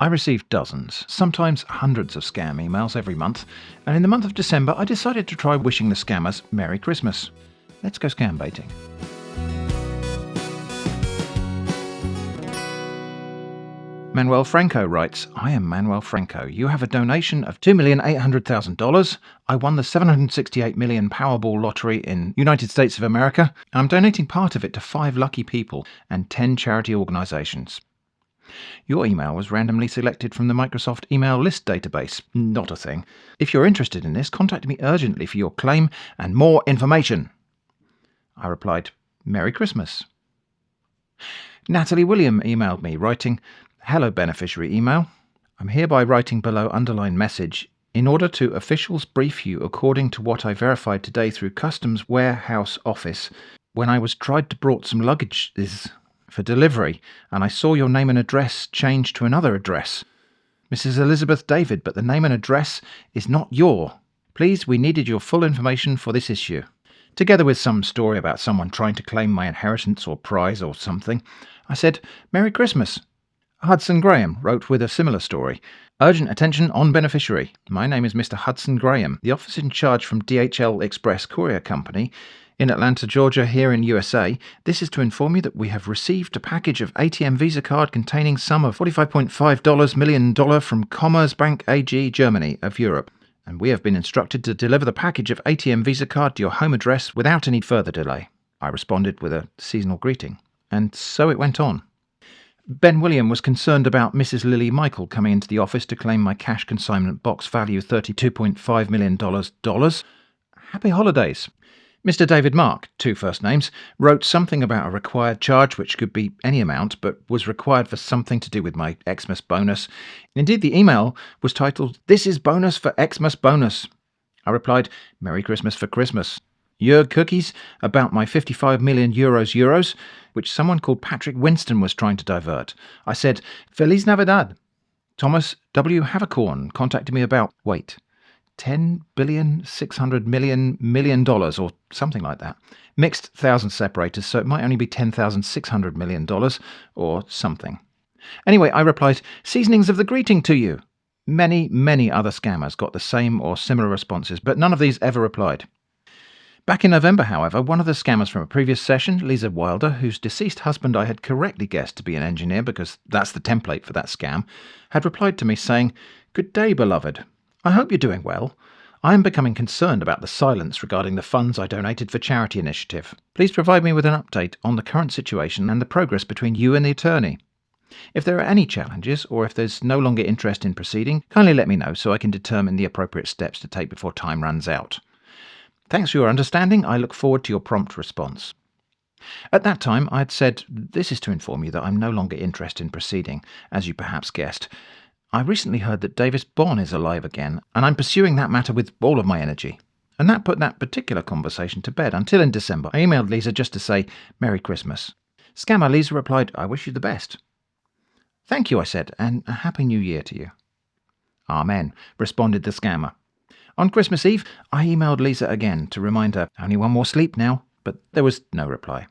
I receive dozens, sometimes hundreds of scam emails every month, and in the month of December I decided to try wishing the scammers Merry Christmas. Let's go scam baiting. Manuel Franco writes, I am Manuel Franco. You have a donation of $2,800,000. I won the 768 million Powerball lottery in United States of America. I'm donating part of it to 5 lucky people and 10 charity organisations. Your email was randomly selected from the Microsoft email list database. Not a thing. If you're interested in this, contact me urgently for your claim and more information. I replied, Merry Christmas. Natalie William emailed me, writing, Hello beneficiary email. I'm hereby writing below underlined message in order to officials brief you according to what I verified today through Customs Warehouse Office when I was tried to brought some luggage for delivery and I saw your name and address changed to another address. Mrs. Elizabeth David, but the name and address is not your. Please, we needed your full information for this issue. Together with some story about someone trying to claim my inheritance or prize or something, I said, Merry Christmas. Hudson Graham wrote with a similar story. Urgent attention on beneficiary. My name is Mr. Hudson Graham, the officer in charge from DHL Express Courier Company in Atlanta, Georgia, here in USA. This is to inform you that we have received a package of ATM Visa card containing sum of $45.5 million from Commerzbank AG, Germany of Europe. And we have been instructed to deliver the package of ATM Visa card to your home address without any further delay. I responded with a seasonal greeting. And so it went on. Ben William was concerned about Mrs. Lily Michael coming into the office to claim my cash consignment box value $32.5 million. Happy holidays. Mr. David Mark, 2 first names, wrote something about a required charge which could be any amount but was required for something to do with my Xmas bonus. Indeed, the email was titled, This is bonus for Xmas bonus. I replied, Merry Christmas for Christmas. Jörg cookies about my 55 million euros, which someone called Patrick Winston was trying to divert. I said, Feliz Navidad. Thomas W. Havercorn contacted me about, $10,600 million or something like that. Mixed thousand separators, so it might only be $10,600 million or something. Anyway, I replied, Seasonings of the greeting to you. Many, many other scammers got the same or similar responses, but none of these ever replied. Back in November, however, one of the scammers from a previous session, Lisa Wilder, whose deceased husband I had correctly guessed to be an engineer because that's the template for that scam, had replied to me saying, Good day, beloved. I hope you're doing well. I am becoming concerned about the silence regarding the funds I donated for charity initiative. Please provide me with an update on the current situation and the progress between you and the attorney. If there are any challenges or if there's no longer interest in proceeding, kindly let me know so I can determine the appropriate steps to take before time runs out. Thanks for your understanding. I look forward to your prompt response. At that time, I had said, This is to inform you that I'm no longer interested in proceeding, as you perhaps guessed. I recently heard that Davis Bond is alive again, and I'm pursuing that matter with all of my energy. And that put that particular conversation to bed until in December. I emailed Lisa just to say, Merry Christmas. Scammer Lisa replied, I wish you the best. Thank you, I said, and a Happy New Year to you. Amen, responded the scammer. On Christmas Eve, I emailed Lisa again to remind her, only one more sleep now, but there was no reply.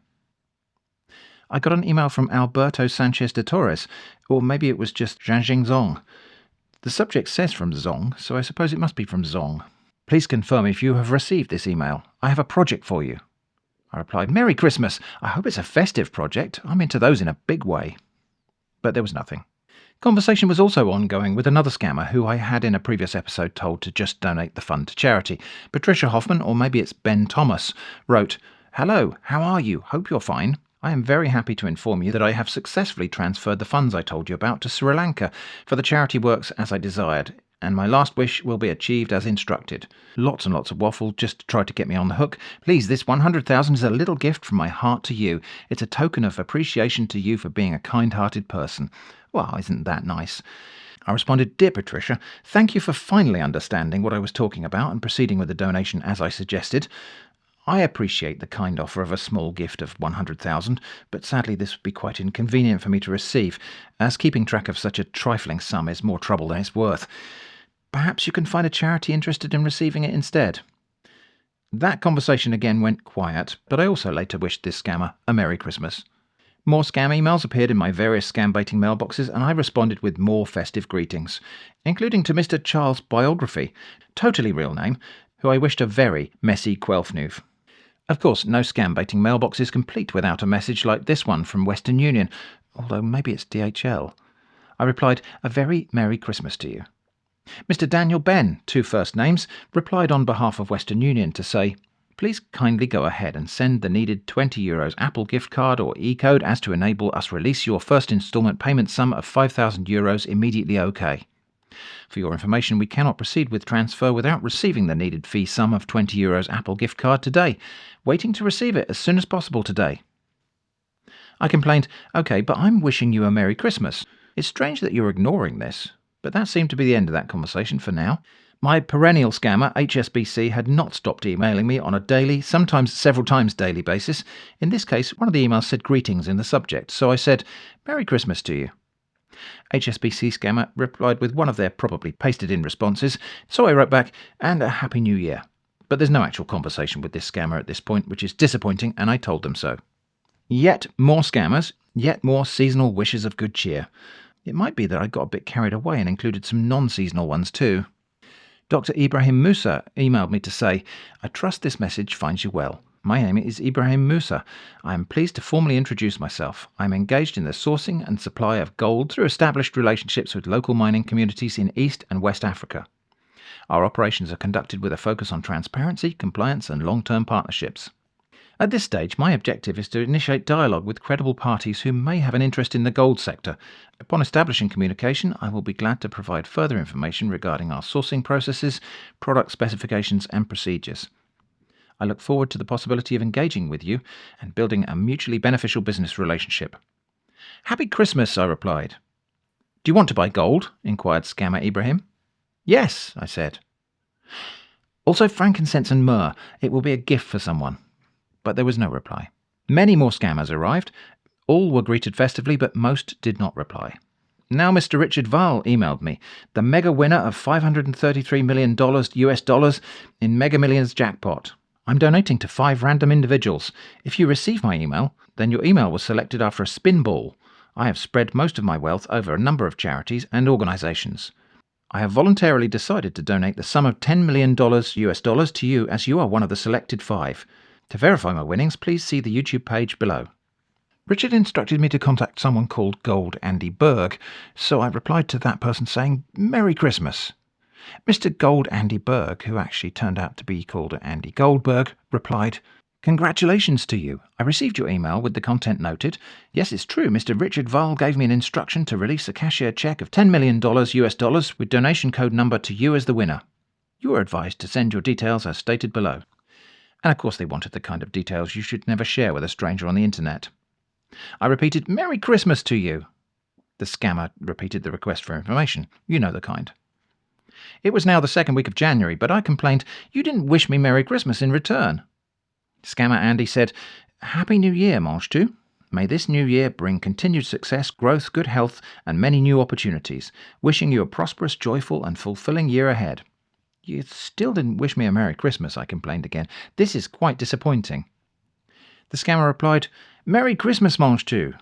I got an email from Alberto Sanchez de Torres, or maybe it was just Zhang Zong. The subject says from Zong, so I suppose it must be from Zong. Please confirm if you have received this email. I have a project for you. I replied, Merry Christmas. I hope it's a festive project. I'm into those in a big way. But there was nothing. Conversation was also ongoing with another scammer who I had in a previous episode told to just donate the fund to charity. Patricia Hoffman, or maybe it's Ben Thomas, wrote, Hello, how are you? Hope you're fine. I am very happy to inform you that I have successfully transferred the funds I told you about to Sri Lanka for the charity works as I desired, and my last wish will be achieved as instructed. Lots and lots of waffle just to try to get me on the hook. Please, this 100,000 is a little gift from my heart to you. It's a token of appreciation to you for being a kind-hearted person. Well, isn't that nice? I responded, Dear Patricia, thank you for finally understanding what I was talking about and proceeding with the donation as I suggested. I appreciate the kind offer of a small gift of 100,000, but sadly this would be quite inconvenient for me to receive, as keeping track of such a trifling sum is more trouble than it's worth. Perhaps you can find a charity interested in receiving it instead. That conversation again went quiet, but I also later wished this scammer a Merry Christmas. More scam emails appeared in my various scambaiting mailboxes, and I responded with more festive greetings, including to Mr. Charles Biography, totally real name, who I wished a very messy Quelfnoof. Of course, no scambaiting mailbox is complete without a message like this one from Western Union, although maybe it's DHL. I replied, "A very Merry Christmas to you." Mr. Daniel Ben, 2 first names, replied on behalf of Western Union to say, "Please kindly go ahead and send the needed €20 Apple gift card or e-code as to enable us release your first instalment payment sum of €5,000 immediately OK. For your information, we cannot proceed with transfer without receiving the needed fee sum of €20 Apple gift card today. Waiting to receive it as soon as possible today." I complained, "OK, but I'm wishing you a Merry Christmas. It's strange that you're ignoring this." But that seemed to be the end of that conversation for now. My perennial scammer, HSBC, had not stopped emailing me on a daily, sometimes several times daily basis. In this case, one of the emails said greetings in the subject, so I said, "Merry Christmas to you." HSBC scammer replied with one of their probably pasted-in responses, so I wrote back, "And a Happy New Year." But there's no actual conversation with this scammer at this point, which is disappointing, and I told them so. Yet more scammers, yet more seasonal wishes of good cheer. It might be that I got a bit carried away and included some non-seasonal ones too. Dr. Ibrahim Musa emailed me to say, "I trust this message finds you well. My name is Ibrahim Musa. I am pleased to formally introduce myself. I am engaged in the sourcing and supply of gold through established relationships with local mining communities in East and West Africa. Our operations are conducted with a focus on transparency, compliance and long-term partnerships. At this stage, my objective is to initiate dialogue with credible parties who may have an interest in the gold sector. Upon establishing communication, I will be glad to provide further information regarding our sourcing processes, product specifications and procedures. I look forward to the possibility of engaging with you and building a mutually beneficial business relationship." "Happy Christmas," I replied. "Do you want to buy gold?" inquired scammer Ibrahim. "Yes," I said. "Also frankincense and myrrh. It will be a gift for someone." But there was no reply. Many more scammers arrived. All were greeted festively, but most did not reply. Now Mr. Richard Vahl emailed me, the mega winner of $533 million US in Mega Millions jackpot. "I'm donating to 5 random individuals. If you receive my email, then your email was selected after a spin ball. I have spread most of my wealth over a number of charities and organizations. I have voluntarily decided to donate the sum of $10 million US to you as you are one of the selected 5. To verify my winnings, please see the YouTube page below." Richard instructed me to contact someone called Gold Andy Berg, so I replied to that person saying, "Merry Christmas." Mr. Gold Andy Berg, who actually turned out to be called Andy Goldberg, replied, "Congratulations to you. I received your email with the content noted. Yes, it's true, Mr. Richard Vahl gave me an instruction to release a cashier check of $10 million US with donation code number to you as the winner. You are advised to send your details as stated below." And of course they wanted the kind of details you should never share with a stranger on the internet. I repeated, "Merry Christmas to you." The scammer repeated the request for information. You know the kind. It was now the 2nd week of January, but I complained, "You didn't wish me Merry Christmas in return." Scammer Andy said, "Happy New Year, Mange Tu. May this new year bring continued success, growth, good health, and many new opportunities. Wishing you a prosperous, joyful, and fulfilling year ahead." "You still didn't wish me a Merry Christmas," I complained again. "This is quite disappointing." The scammer replied, "Merry Christmas, Mange Tu.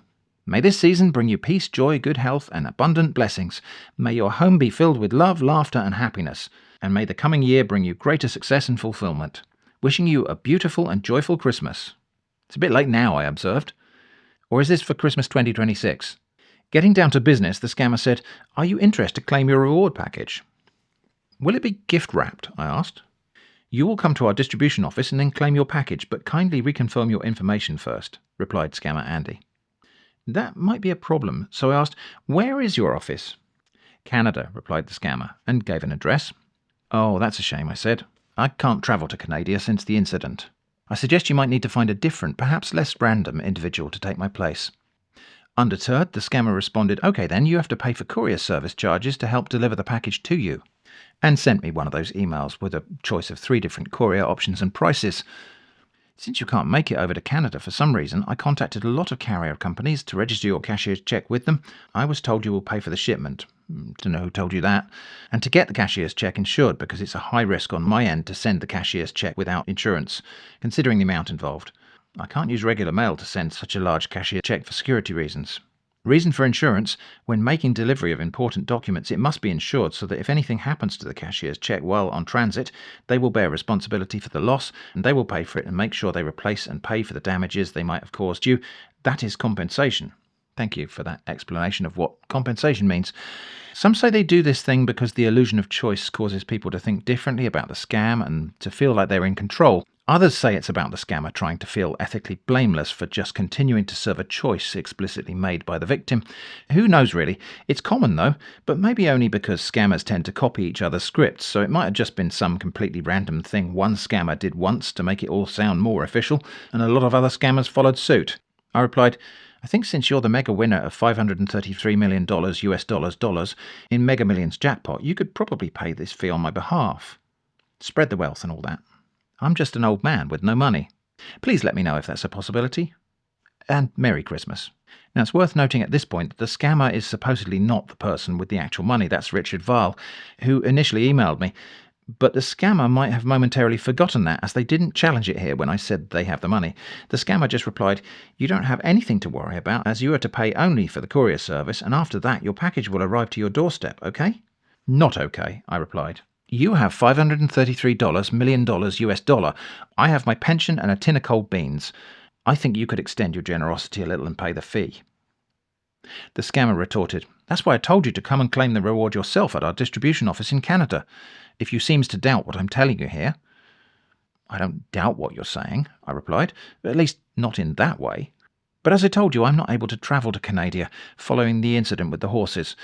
May this season bring you peace, joy, good health, and abundant blessings. May your home be filled with love, laughter, and happiness. And may the coming year bring you greater success and fulfillment. Wishing you a beautiful and joyful Christmas." It's a bit late now, I observed. Or is this for Christmas 2026? Getting down to business, the scammer said, "Are you interested to claim your reward package?" "Will it be gift-wrapped?" I asked. "You will come to our distribution office and then claim your package, but kindly reconfirm your information first," replied scammer Andy. That might be a problem, so I asked, "Where is your office?" "Canada," replied the scammer, and gave an address. "Oh, that's a shame," I said. "I can't travel to Canada since the incident. I suggest you might need to find a different, perhaps less random individual to take my place." Undeterred, the scammer responded, "OK then, you have to pay for courier service charges to help deliver the package to you," and sent me one of those emails with a choice of 3 different courier options and prices. Since you can't make it over to Canada for some reason, I contacted a lot of carrier companies to register your cashier's check with them. I was told you will pay for the shipment. Don't know who told you that. And to get the cashier's check insured, because it's a high risk on my end to send the cashier's check without insurance, considering the amount involved. I can't use regular mail to send such a large cashier cheque for security reasons. Reason for insurance: when making delivery of important documents, it must be insured so that if anything happens to the cashier's cheque while on transit, they will bear responsibility for the loss and they will pay for it and make sure they replace and pay for the damages they might have caused you. That is compensation. Thank you for that explanation of what compensation means. Some say they do this thing because the illusion of choice causes people to think differently about the scam and to feel like they're in control. Others say it's about the scammer trying to feel ethically blameless for just continuing to serve a choice explicitly made by the victim. Who knows really? It's common though, but maybe only because scammers tend to copy each other's scripts, so it might have just been some completely random thing one scammer did once to make it all sound more official, and a lot of other scammers followed suit. I replied, I think since you're the mega winner of $533 million US in Mega Millions jackpot, you could probably pay this fee on my behalf. Spread the wealth and all that. I'm just an old man with no money. Please let me know if that's a possibility. And Merry Christmas. Now, it's worth noting at this point that the scammer is supposedly not the person with the actual money. That's Richard Vahl, who initially emailed me. But the scammer might have momentarily forgotten that, as they didn't challenge it here when I said they have the money. The scammer just replied, you don't have anything to worry about, as you are to pay only for the courier service, and after that your package will arrive to your doorstep, okay? Not okay, I replied. You have $533 million US. I have my pension and a tin of cold beans. I think you could extend your generosity a little and pay the fee. The scammer retorted, that's why I told you to come and claim the reward yourself at our distribution office in Canada. If you seems to doubt what I'm telling you here. I don't doubt what you're saying, I replied, at least not in that way. But as I told you, I'm not able to travel to Canada following the incident with the horses.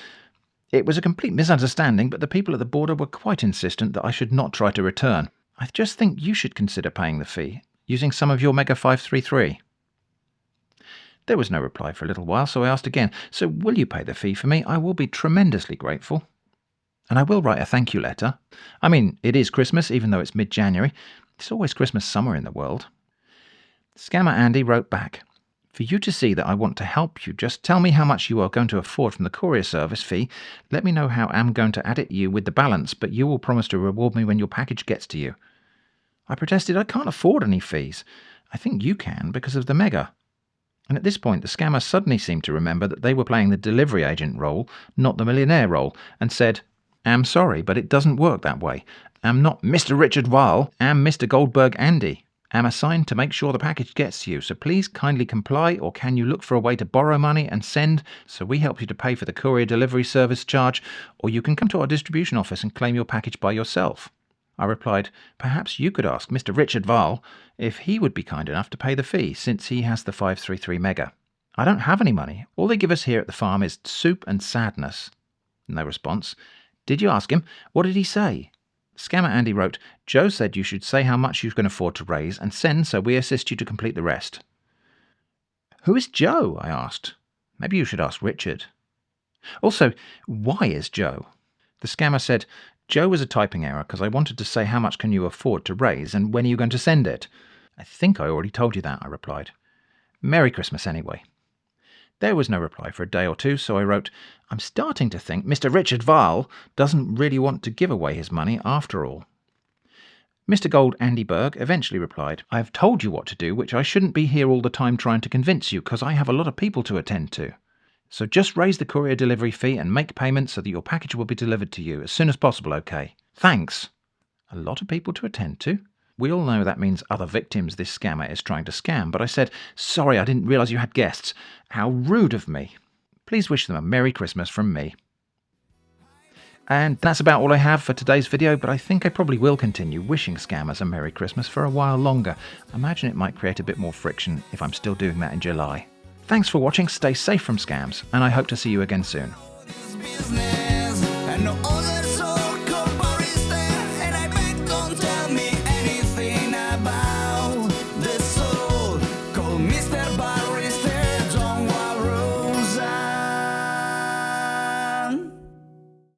It was a complete misunderstanding, but the people at the border were quite insistent that I should not try to return. I just think you should consider paying the fee, using some of your Mega 533. There was no reply for a little while, so I asked again, so will you pay the fee for me? I will be tremendously grateful. And I will write a thank you letter. I mean, it is Christmas, even though it's mid-January. It's always Christmas somewhere in the world. Scammer Andy wrote back, for you to see that I want to help you, just tell me how much you are going to afford from the courier service fee. Let me know how I'm going to add it you with the balance, but you will promise to reward me when your package gets to you. I protested I can't afford any fees. I think you can because of the mega. And at this point the scammer suddenly seemed to remember that they were playing the delivery agent role, not the millionaire role, and said, I'm sorry, but it doesn't work that way. I'm not Mr. Richard Vahl. I'm Mr. Goldberg Andy. I'm assigned to make sure the package gets to you, so please kindly comply, or can you look for a way to borrow money and send so we help you to pay for the courier delivery service charge, or you can come to our distribution office and claim your package by yourself. I replied, perhaps you could ask Mr. Richard Vahl if he would be kind enough to pay the fee, since he has the 533 mega. I don't have any money. All they give us here at the farm is soup and sadness. No response. Did you ask him? What did he say? Scammer Andy wrote, Joe said you should say how much you can afford to raise and send so we assist you to complete the rest. Who is Joe? I asked. Maybe you should ask Richard. Also, why is Joe? The scammer said, Joe was a typing error because I wanted to say how much can you afford to raise and when are you going to send it? I think I already told you that, I replied. Merry Christmas anyway. There was no reply for a day or two, so I wrote, I'm starting to think Mr. Richard Vahl doesn't really want to give away his money after all. Mr. Gold Andy Berg eventually replied, I have told you what to do, which I shouldn't be here all the time trying to convince you, because I have a lot of people to attend to. So just raise the courier delivery fee and make payment so that your package will be delivered to you as soon as possible, okay? Thanks. A lot of people to attend to? We all know that means other victims this scammer is trying to scam, but I said, sorry, I didn't realise you had guests. How rude of me. Please wish them a Merry Christmas from me. And that's about all I have for today's video, but I think I probably will continue wishing scammers a Merry Christmas for a while longer. I imagine it might create a bit more friction if I'm still doing that in July. Thanks for watching, stay safe from scams, and I hope to see you again soon.